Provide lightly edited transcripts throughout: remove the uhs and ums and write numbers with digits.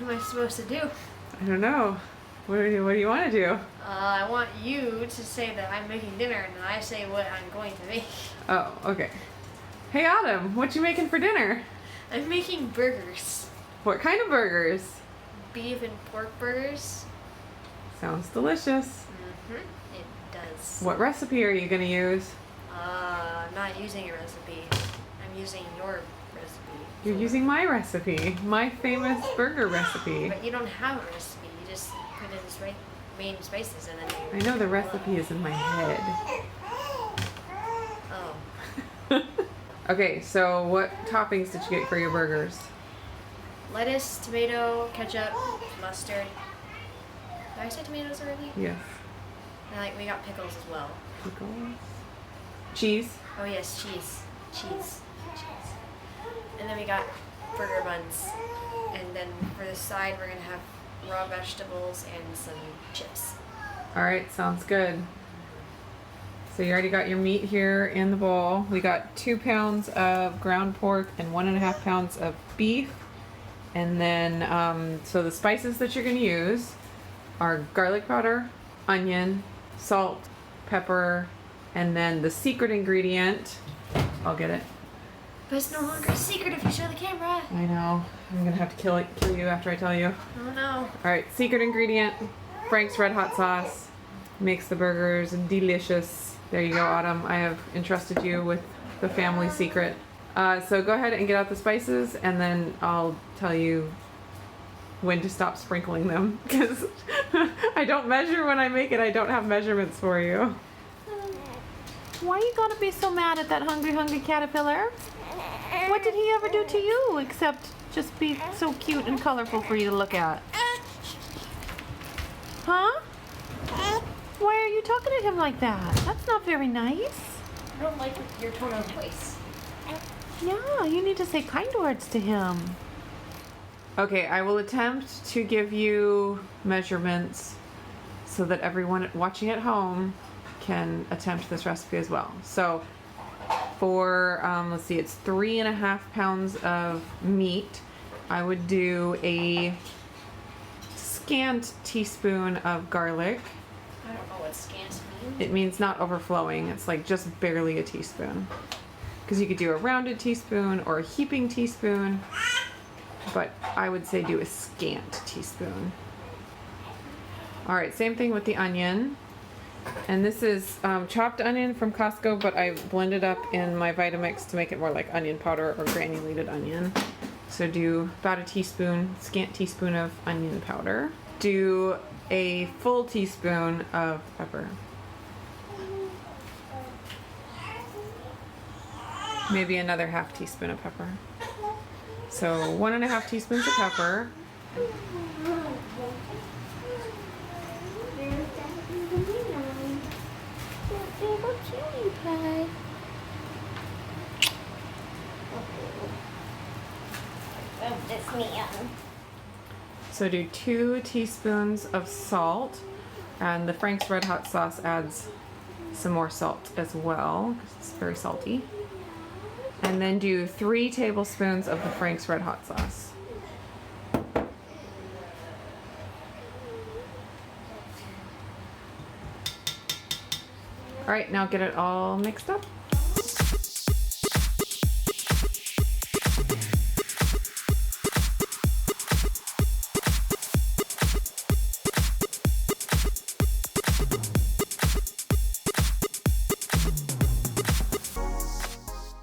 What am I supposed to do? I don't know. What do you want to do? I want you to say that I'm making dinner, and then I say what I'm going to make. Oh, okay. Hey, Autumn, what you making for dinner? I'm making burgers. What kind of burgers? Beef and pork burgers. Sounds delicious. It does. What recipe are you going to use? I'm not using a recipe. I'm using your recipe. You're using my recipe. My famous burger recipe. But you don't have a recipe. You just put in the main spices and then you... I know the recipe is in my head. Oh. Okay, so what toppings did you get for your burgers? Lettuce, tomato, ketchup, mustard. Did I say tomatoes already? Yes. And we got pickles as well. Pickles. Cheese. Oh yes, cheese. Cheese. And then we got burger buns. And then for the side we're gonna have raw vegetables and some chips. Alright, sounds good. So you already got your meat here in the bowl. We got 2 pounds of ground pork and 1.5 pounds of beef. And then, so the spices that you're going to use are garlic powder, onion, salt, pepper, and then the secret ingredient. I'll get it. But it's no longer a secret if you show the camera. I know. I'm going to have to kill you after I tell you. Oh no. Alright, secret ingredient, Frank's Red Hot Sauce. Makes the burgers delicious. There you go, Autumn. I have entrusted you with the family secret. So go ahead and get out the spices, and then I'll tell you when to stop sprinkling them, because I don't measure when I make it. I don't have measurements for you. Why you gotta be so mad at that hungry caterpillar? What did he ever do to you except just be so cute and colorful for you to look at? Huh? Why are you talking to him like that? That's not very nice. I don't like your tone of voice. Yeah, you need to say kind words to him. Okay, I will attempt to give you measurements so that everyone watching at home can attempt this recipe as well. So for, let's see, it's 3.5 pounds of meat. I would do a scant teaspoon of garlic. I don't know what scant means. It means not overflowing. It's like just barely a teaspoon. Because you could do a rounded teaspoon or a heaping teaspoon, but I would say do a scant teaspoon. Alright, same thing with the onion. And this is chopped onion from Costco, but I blended up in my Vitamix to make it more like onion powder or granulated onion. So do about a teaspoon, scant teaspoon of onion powder. Do a full teaspoon of pepper. Maybe another half teaspoon of pepper. So 1.5 teaspoons of pepper. So do 2 teaspoons of salt, and the Frank's Red Hot Sauce adds some more salt as well, because it's very salty. And then do 3 tablespoons of the Frank's Red Hot Sauce. Alright, now get it all mixed up.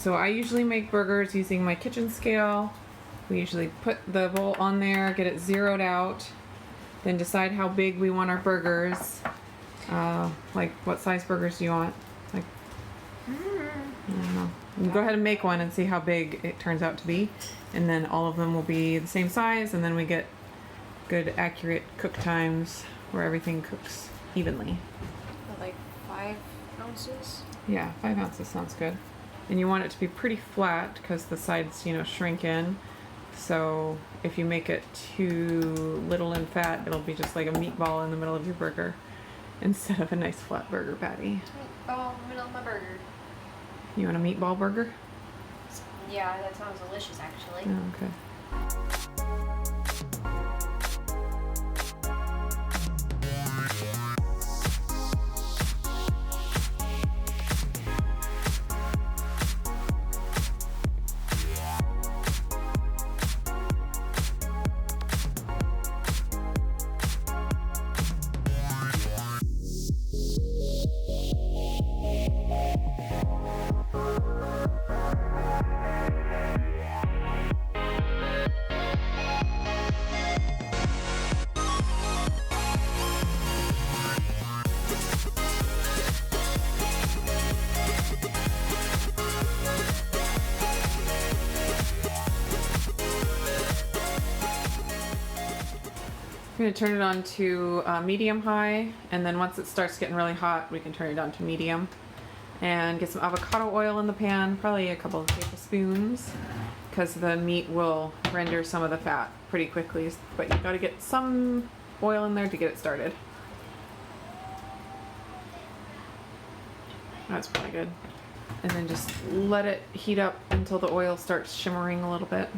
So I usually make burgers using my kitchen scale. We usually put the bowl on there, get it zeroed out, then decide how big we want our burgers. Like what size burgers do you want? Like, I don't know. You can go ahead and make one and see how big it turns out to be. And then all of them will be the same size, and then we get good accurate cook times where everything cooks evenly. Like 5 ounces? Yeah, 5 ounces sounds good. And you want it to be pretty flat because the sides, shrink in. So if you make it too little and fat, it'll be just like a meatball in the middle of your burger instead of a nice flat burger patty. Meatball in the middle of my burger. You want a meatball burger? Yeah, that sounds delicious actually. Oh, okay. We're going to turn it on to medium high, and then once it starts getting really hot, we can turn it on to medium. And get some avocado oil in the pan, probably a couple of tablespoons, because the meat will render some of the fat pretty quickly, but you've got to get some oil in there to get it started. That's pretty good. And then just let it heat up until the oil starts shimmering a little bit.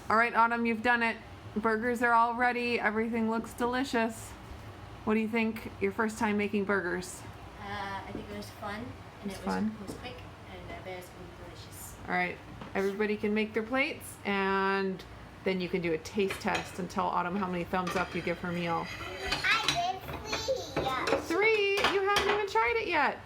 All right, Autumn, you've done it. Burgers are all ready. Everything looks delicious. What do you think your first time making burgers? I think it was fun. And it was quick, and I bet it's going to be delicious. All right, everybody can make their plates, and then you can do a taste test and tell Autumn how many thumbs up you give her meal. I did 3. 3? You haven't even tried it yet.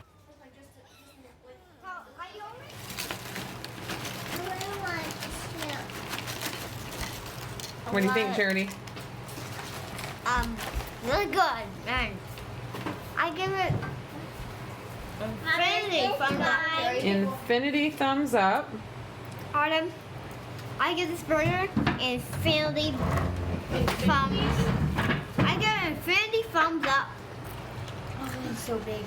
What do you think, Charity? Really good, man. I give it infinity thumbs up. Infinity thumbs up. Autumn, I give this burger infinity thumbs. I give it infinity thumbs up. Oh, it's so big.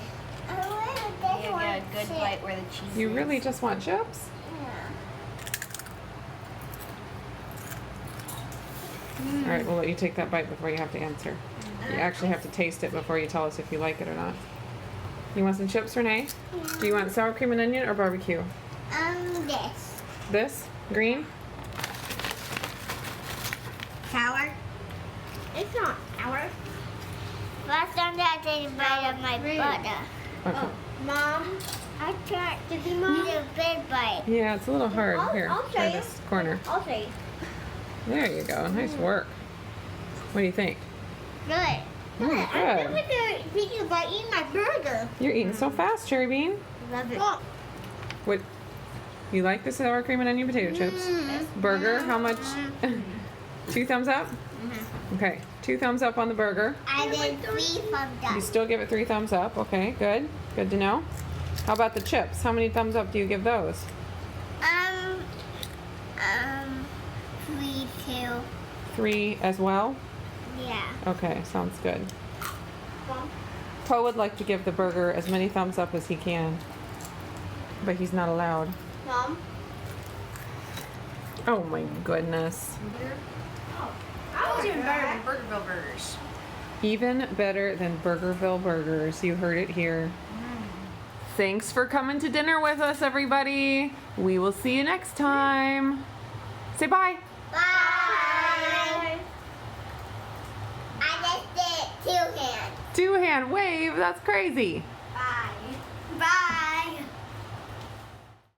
You get a good bite where the cheese is. You really just want chips? All right, we'll let you take that bite before you have to answer. You actually have to taste it before you tell us if you like it or not. You want some chips, Renee? Yeah. Do you want sour cream and onion or barbecue? This. This? Green? Sour. It's not sour. Last time I take a bite of my butter. Okay. Mom, I tried to do a big bite. Yeah, it's a little hard. Here, I'll show try you. this corner. I'll show you. There you go. Nice work. What do you think? Good. Good. I'm never thinking about eating my burger. You're eating so fast, Cherry Bean. Love it. What? You like the sour cream and onion potato chips? Burger, how much? 2 thumbs up? Okay, 2 thumbs up on the burger. I did 3 thumbs up. You still give it 3 thumbs up. Okay, good. Good to know. How about the chips? How many thumbs up do you give those? 3, 2. 3 as well? Yeah. Okay, sounds good. Mom. Poe would like to give the burger as many thumbs up as he can, but he's not allowed. Mom. Oh my goodness. That was even better than Burgerville burgers. Even better than Burgerville burgers. You heard it here. Thanks for coming to dinner with us, everybody. We will see you next time. Say bye. Bye. I just did 2 hands. 2-hand wave. That's crazy.